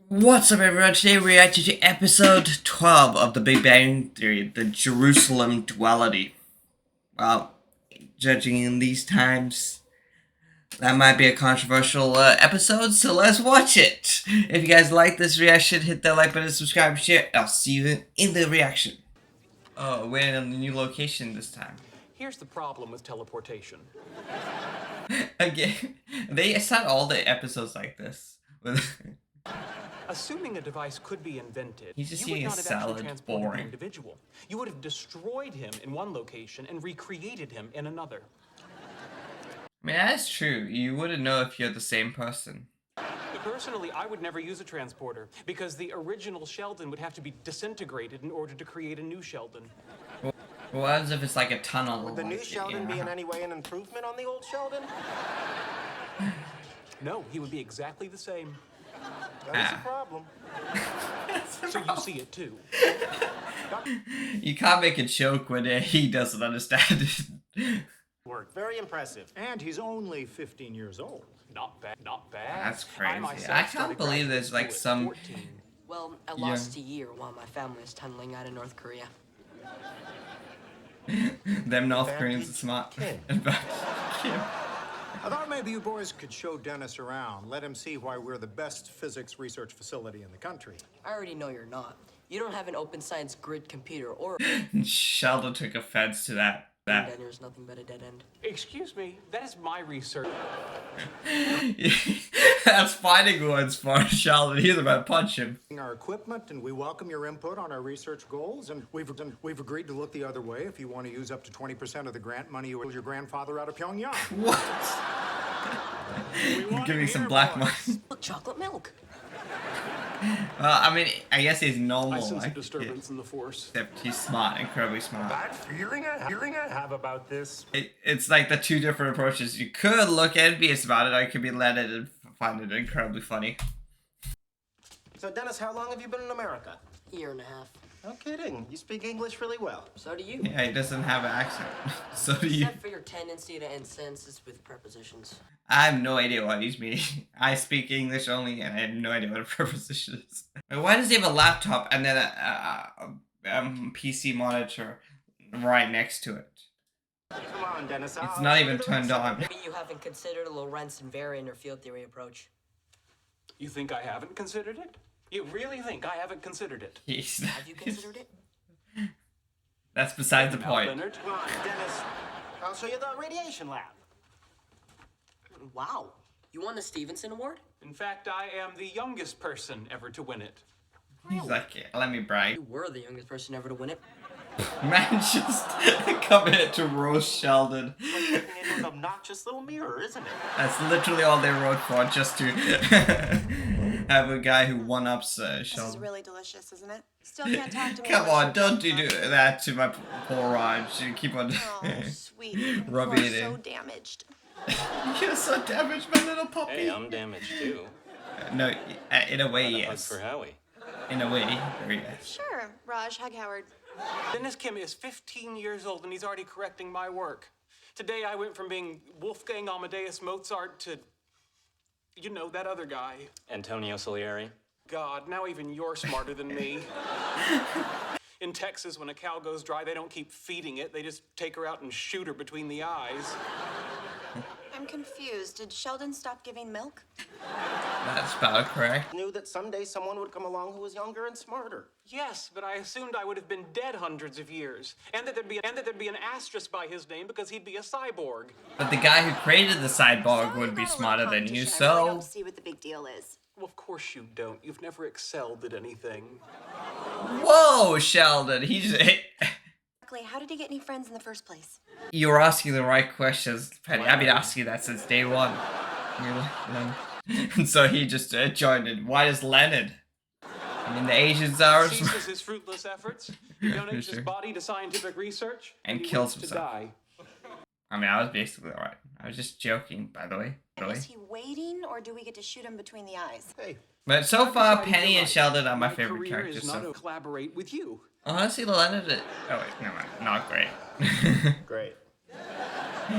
What's up, everyone? Today we're reacting to episode 12 of The Big Bang Theory, the Jerusalem Duality. Well, judging in these times, that might be a controversial episode, so let's watch it. If you guys like this reaction, hit that like button, subscribe, share. I'll see you in the reaction. Oh, we're in a new location this time. Here's the problem with teleportation. Again, they start all the episodes like this. Assuming a device could be invented, He's just you would eating a not have actually salad, transported boring. the individual. You would have destroyed him in one location and recreated him in another. I mean, that's true. You wouldn't know if you're the same person. Personally, I would never use a transporter because the original Sheldon would have to be disintegrated in order to create a new Sheldon. What happens if it's like a tunnel? Would the new Sheldon be in any way an improvement on the old Sheldon? No, he would be exactly the same. That is a problem. So you see it too. You can't make a joke when he doesn't understand it. Work. Very impressive. And he's only 15 years old. Not bad, not bad. That's crazy. myself I can't started believe graduate there's like school at some. 14. Well, I lost a year while my family was tunneling out of North Korea. Them North Koreans are smart. I thought maybe you boys could show Dennis around. Let him see why we're the best physics research facility in the country. I already know you're not. You don't have an open science grid computer or Sheldon took offense to that. there's nothing but a dead end. Excuse me, that is my research. That's fighting words for Sheldon. He's about to punch him. Our equipment, and we welcome your input on our research goals. And we've agreed to look the other way if you want to use up to 20% of the grant money you owed your grandfather out of Pyongyang. What? Give me some black money. Look, chocolate milk. I mean, I guess he's normal. I sense a like, disturbance in the force. except he's smart, incredibly smart. That feeling I have about this. It's like the two different approaches. You could look envious about it, or you could be Leonard and find it incredibly funny. So, Dennis, how long have you been in America? Year and a half. No kidding. You speak English really well. So do you. Yeah, he doesn't have an accent. So do you. Except for your tendency to end sentences with prepositions. I have no idea what he's meaning. I speak English only, and I have no idea what a preposition is. Why does he have a laptop and then a PC monitor right next to it? Come on, Dennis. It's not even turned on. Maybe you haven't considered a Lorentz invariant or field theory approach. You think I haven't considered it? You really think I haven't considered it? Have you considered it? That's beside the Now, point. Leonard, Come on, Dennis. I'll show you the radiation lab. Wow. You won the Stevenson Award? in fact, I am the youngest person ever to win it. He's like, yeah, let me brag. You were the youngest person ever to win it. Man, just come in to roast Sheldon. It's like looking into an obnoxious little mirror, isn't it? That's literally all they wrote for, just to have a guy who one-ups This is Sheldon. really delicious, isn't it? Still can't talk to me. Come unless on, you're don't drunk, do huh? that to my poor Raj. You keep on Oh, sweetie. rubbing you it are so in. damaged. You're so damaged, my little puppy. Hey, I'm damaged too. No, in a way, Hug yes. for Howie. In a way, yes. Sure, Raj, hug Howard. Dennis Kim is 15 years old and he's already correcting my work. Today I went from being Wolfgang Amadeus Mozart to, you know, that other guy. Antonio Salieri. God, now even you're smarter than me. In Texas, when a cow goes dry, they don't keep feeding it. They just take her out and shoot her between the eyes. I'm confused. Did Sheldon stop giving milk? That's about correct. Knew that someday someone would come along who was younger and smarter. Yes, but I assumed I would have been dead hundreds of years, and that there'd be an asterisk by his name because he'd be a cyborg. But the guy who created the cyborg So would you be got a smarter little than you, competition. I really so... don't see what the big deal is. Well, of course you don't. You've never excelled at anything. Whoa, Sheldon, he just... Exactly. How did he get any friends in the first place? You were asking the right questions, Penny. I've been asking that since day one. And so he just joined it. Why does Leonard? I mean, the Asians are... Ceases his fruitless efforts, he donates Sure. his body to scientific research, And he kills waits himself. to die. I mean, I was basically alright. I was just joking, by the way. Is he waiting, or do we get to shoot him between the eyes? Hey, But so far, Decided Penny you're and right. Sheldon are my favorite career characters. is not So. to collaborate with you. Honestly, Leonard... Oh, wait, never mind. Not great. great.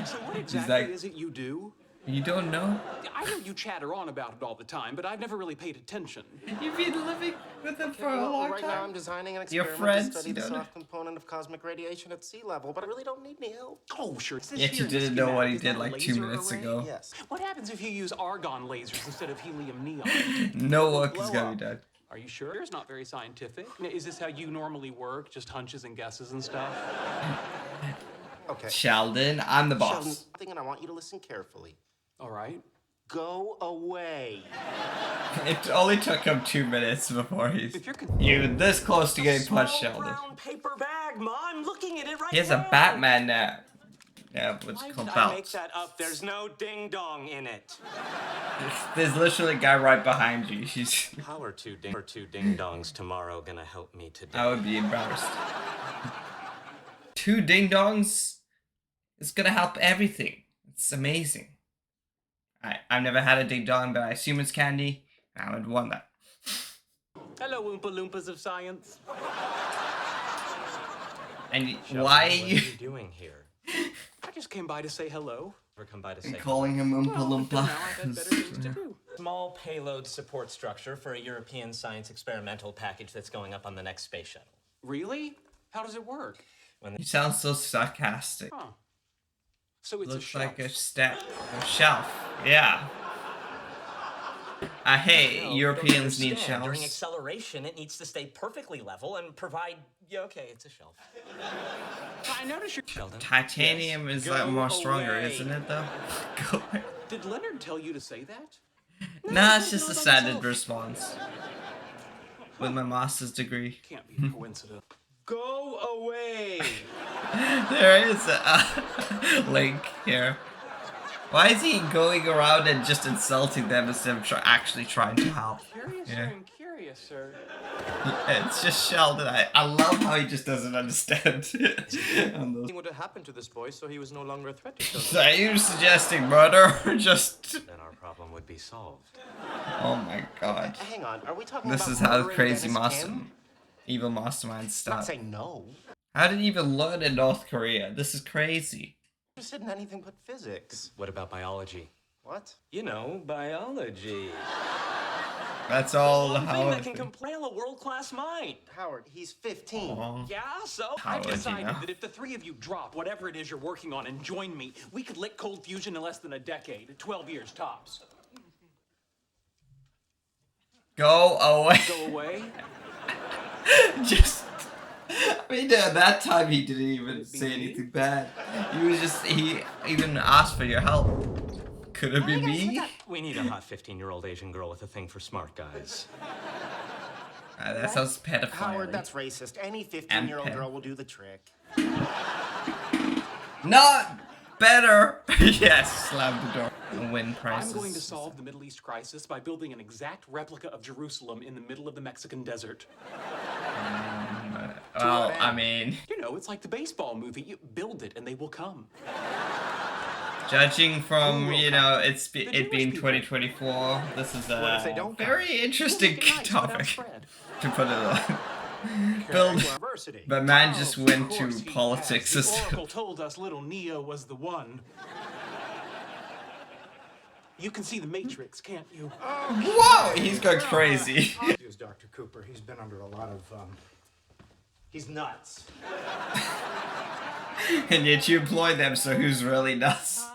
So what exactly like- is it you do? You don't know? I know you chatter on about it all the time, but I've never really paid attention. You've been living with him for a Well, long right now I'm time. designing an Your experiment friends, to study you the don't know. soft component of cosmic radiation at sea level, but I really don't need any help. Oh, sure. Is this Yet here you in the didn't know what he schematic? Is did that a like 2 laser minutes array? ago. Yes. What happens if you use argon lasers instead of helium neon? No work is Blow gonna up. be done. Are you sure? It's not very scientific. Is this how you normally work? Just hunches and guesses and stuff? Okay. Sheldon, I'm the Sheldon, boss. and I want you to listen carefully. All right. Go away. It only took him 2 minutes before he's If you're even this close to getting punched, Sheldon. Brown paper bag, Ma. I'm looking at it right He has a now. Batman now. Yeah, what's Why called would I make belt. that up? There's no ding dong in it. There's literally a guy right behind you. She's. How are two ding dongs tomorrow gonna help me today? I would be embarrassed. 2 ding dongs is gonna help everything. It's amazing. I've never had a ding dong, but I assume it's candy. I would want that. Hello, Oompa Loompas of science. And Sheldon, why what are you are you doing here? I just came by to say hello. Ever come by to say calling him Oompa Well, until Loompa? now I've had better things to do. small payload support structure for a European science experimental package that's going up on the next space shuttle? Really? How does it work? You sound so sarcastic. Huh. So it's Looks a shelf. like a shelf. Yeah. I hate No, Europeans you don't need understand. During shelves. acceleration, it needs to stay perfectly level and provide. Yeah, okay, it's a shelf. I noticed your... Sheldon. Titanium is like Go more stronger, away. isn't it though? Go away. Did Leonard tell you to say that? Nah, it's just a not standard myself. response. With my master's degree. Can't be a coincidence. Go away! There is a link here. Why is he going around and just insulting them instead of actually trying to help? Curiouser Yeah. and curiouser. It's just Sheldon. I love how he just doesn't understand. On those. What had happened to this boy, so he was no longer a threat to Sheldon. Are you suggesting murder or just... Then our problem would be solved. Oh my god. Hang on, are we talking This about is how murdering crazy Dennis master... Kim? Evil masterminds Not start. say no. How did he even learn in North Korea? This is crazy. Interested in anything but physics. What about biology? What? You know, biology. That's all One thing how that can compel a world-class mind. Howard, he's 15. Yeah, so How I've would you decided know? that if the three of you drop whatever it is you're working on and join me, we could lick cold fusion in less than a decade, 12 years tops. Go away. Go away? Just... I mean, at that time he didn't even it be say me? anything bad. He even asked for your help. Could it be me? We need a hot 15-year-old Asian girl with a thing for smart guys. That sounds pedophile. Howard, that's racist. Any 15-year-old pen. girl will do the trick. Not better. Yes, slam the door. And win prizes. I'm going to solve the Middle East crisis by building an exact replica of Jerusalem in the middle of the Mexican desert. Well, I mean, You know, it's like the baseball movie. You build it and they will come. judging from, Who will you come? know, The it Jewish being people. 2024, this is What if a they don't come? very interesting Make it nice without topic spread. to put it on. Build, University. but man just Of went course to he politics has. and The Oracle stuff. told us little Neo was the one. You can see the Matrix, can't you? Whoa, he's going crazy. Use Dr. Cooper. He's been under a lot of, he's nuts. And yet you employ them, so who's really nuts?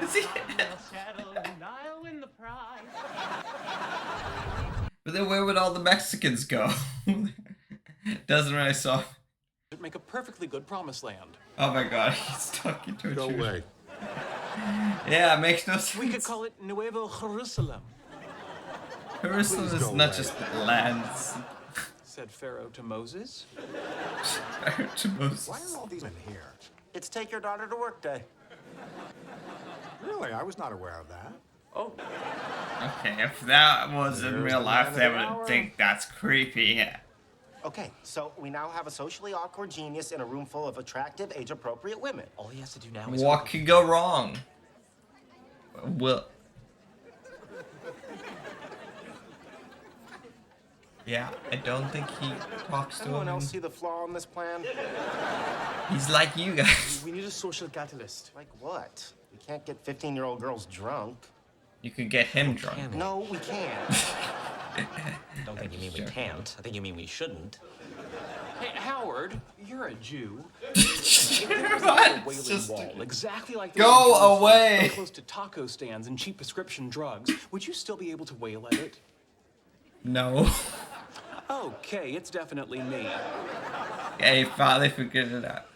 Is he- But then where would all the Mexicans go? Doesn't really solve. It'd make a perfectly good promised land. Oh my god, he's talking to a Go Jew. away. Yeah, it makes no sense. We could call it Nuevo Jerusalem, Jerusalem Please is go not away. just lands. said Pharaoh to Moses. To Moses. Why are all these men here? It's take your daughter to work day. Really? I was not aware of that. Oh, Okay, if that was in There's real the life, man they of the would hour. think that's creepy. Okay, so we now have a socially awkward genius in a room full of attractive, age-appropriate women. All he has to do now is... What could go wrong? Well, Yeah, I don't think he talks to Anyone him. else see the flaw in this plan? He's like you guys. We need a social catalyst. Like what? We can't get 15-year-old girls drunk. You could get him drunk. No, we can't. I don't think you mean we can't. I think you mean we shouldn't. Hey, Howard, you're a Jew. What? Wailing Just wall, exactly like the go one in Jerusalem, away. so close to taco stands and cheap prescription drugs. Would you still be able to wail at it? no. Okay, it's definitely me. Hey, finally figured it out.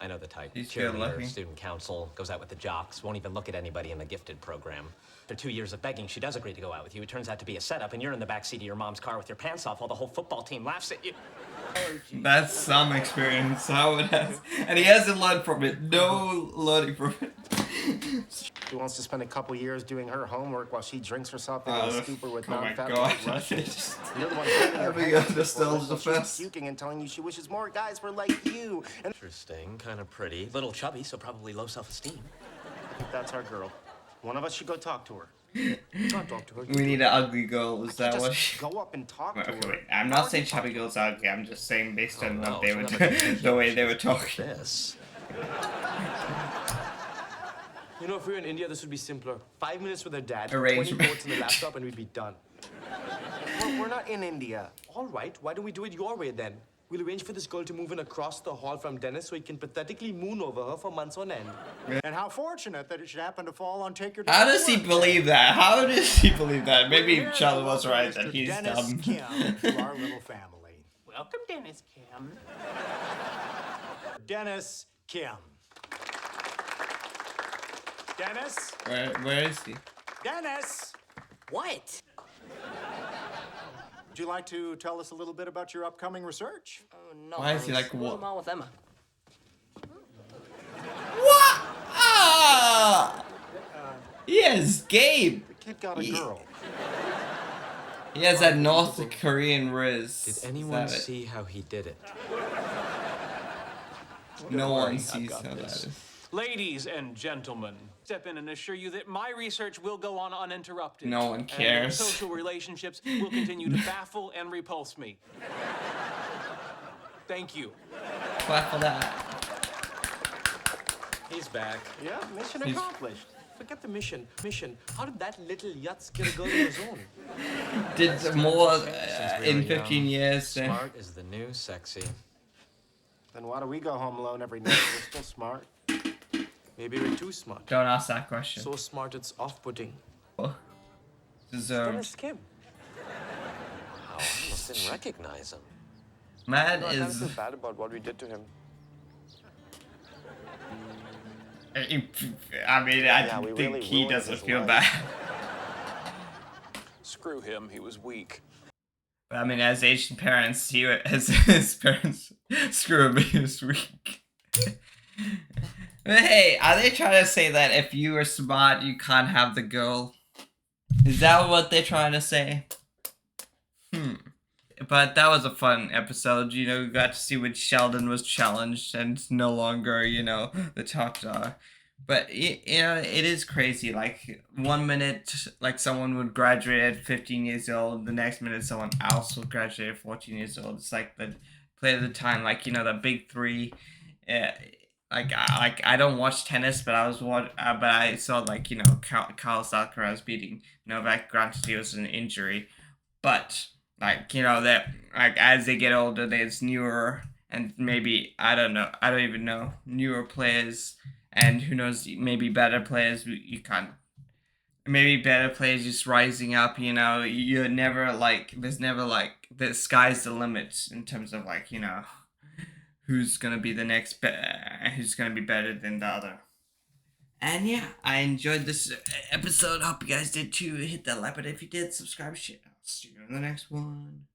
I know the type. He's good Cheerleader, looking. student council, goes out with the jocks, won't even look at anybody in the gifted program. After 2 years of begging, she does agree to go out with you. It turns out to be a setup, and you're in the backseat of your mom's car with your pants off while the whole football team laughs at you. That's some experience. How it has, and he hasn't learned from it. No learning from it. She wants to spend a couple years doing her homework while she drinks herself into a stupor with oh my non-fat god. Rushes. You're the one holding her Having hand understood before the she's fest. puking and telling you she wishes more guys were like you. And Interesting, kind of pretty. Little chubby, so probably low self-esteem. I think that's our girl. One of us should go talk to her. Can't talk to her. We need an ugly girl. Is that Just what? She... go up and talk to Okay, her. wait. I'm not saying chubby girls are ugly. I'm just saying based on no, what they so were, that might be the way they were talking. This. You know, if we were in India, this would be simpler. 5 minutes with her dad, 20 Arrangement. quotes in the laptop, and we'd be done. We're not in India. All right, why don't we do it your way then? We'll arrange for this girl to move in across the hall from Dennis so he can pathetically moon over her for months on end. And how fortunate that it should happen to fall on Take Your How Time does he Work believe that? How does he believe that? Maybe Here Sheldon to was welcome right that Mr. he's Dennis dumb. Kim to our little family. Welcome, Dennis Kim. Dennis Kim. Dennis? Where is he? Dennis! What? Would you like to tell us a little bit about your upcoming research? Oh, no. Why is he like, What's what? wrong with Emma? What? Ah! Yes, Gabe. The kid got a girl. He has that North Korean riz. Did Is anyone that it? see how he did it? No one sees how that is. Ladies and gentlemen, step in and assure you that my research will go on uninterrupted. No one And that cares. social relationships will continue to baffle and repulse me. Thank you. Clap for that. He's back. Yeah, mission He's- accomplished. Forget the mission. How did that little yutz get a girl in his own? Did more She's in really 15 young. years. Than... Smart is the new sexy. Then why do we go home alone every night? We're still smart. Maybe we're too smart. Don't ask that question. So smart it's off-putting. Deserved. Dennis Kim. Wow, I almost didn't recognize him. Matt I kind of is. feel bad about what we did to him. I mean, Yeah, we think really he ruined doesn't his feel life. bad. Screw him, he was weak. But I mean, as Asian parents, his parents screw him. He was weak. But hey, are they trying to say that if you are smart, you can't have the girl? Is that what they're trying to say? But that was a fun episode. You know, we got to see when Sheldon was challenged and no longer, you know, the top dog. But, you know, it is crazy. Like, 1 minute, like, someone would graduate at 15 years old. The next minute, someone else will graduate at 14 years old. It's like the play of the time. Like, you know, the big three. I don't watch tennis, but I saw, like, you know, Carlos Alcaraz beating Novak. Granted, he was an injury. But... like, you know, that, like, as they get older, there's newer, and maybe, I don't even know, newer players, and who knows, maybe better players, maybe better players just rising up, you know, you're never, like, there's never, like, the sky's the limit in terms of, like, you know, who's gonna be the next, who's gonna be better than the other. And yeah, I enjoyed this episode. Hope you guys did too. Hit that like button if you did. Subscribe, shit. I'll see you in the next one.